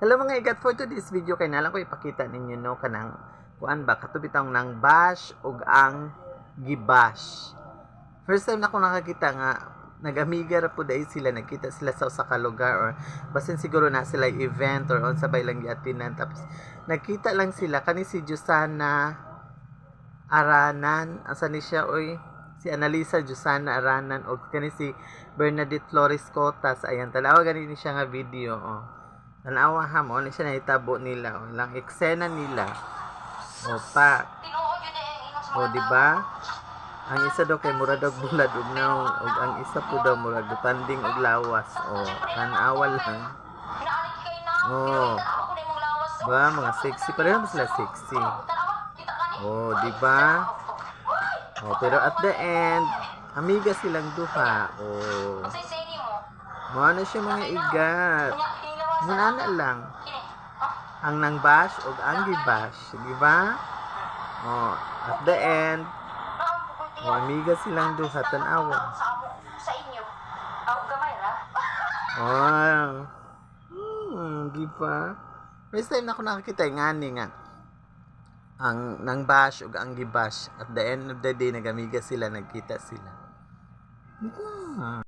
Hello mga igat, for today's video kay nalang ko ipakita ninyo no kanang kuan ba katubitang nang bash ug ang gibash. First time na ko nakakita nga nagamiga ra pud ay sila, nagkita sila sa usa ka lugar or basin siguro na sila event or on sabay lang giatinan, tapos nagkita lang sila kani si Jusana Aranan, asa ni siya oy, si Annalisa Jusana Aranan o kani si Bernadette Flores Cotas. Ayan, tanawa gani ni siya nga video oh. Tanawa ha mo ni siya nahitabo nila oh, lang eksena nila. O pa. O di ba? Ang isa daw kay murag og bulad ug naong ug ang isa po daw murag tanding og lawas. O tanawa lang. Oh. Ba mga sexy pareho sila sexy. Oh, di ba? Oh, pero at the end, amiga silang duha. Oh. Mo na siya mga igat. Nana lang. Ang nang bash o ang gibash, di ba? Oh, at the end, amiga silang duha, tanawa. Sa inyo. Ako gamay ra. Di ba? First time na ako nakakita ngani nga ang nang bash o ang gibash, at the end of the day nagamiga sila, nagkita sila.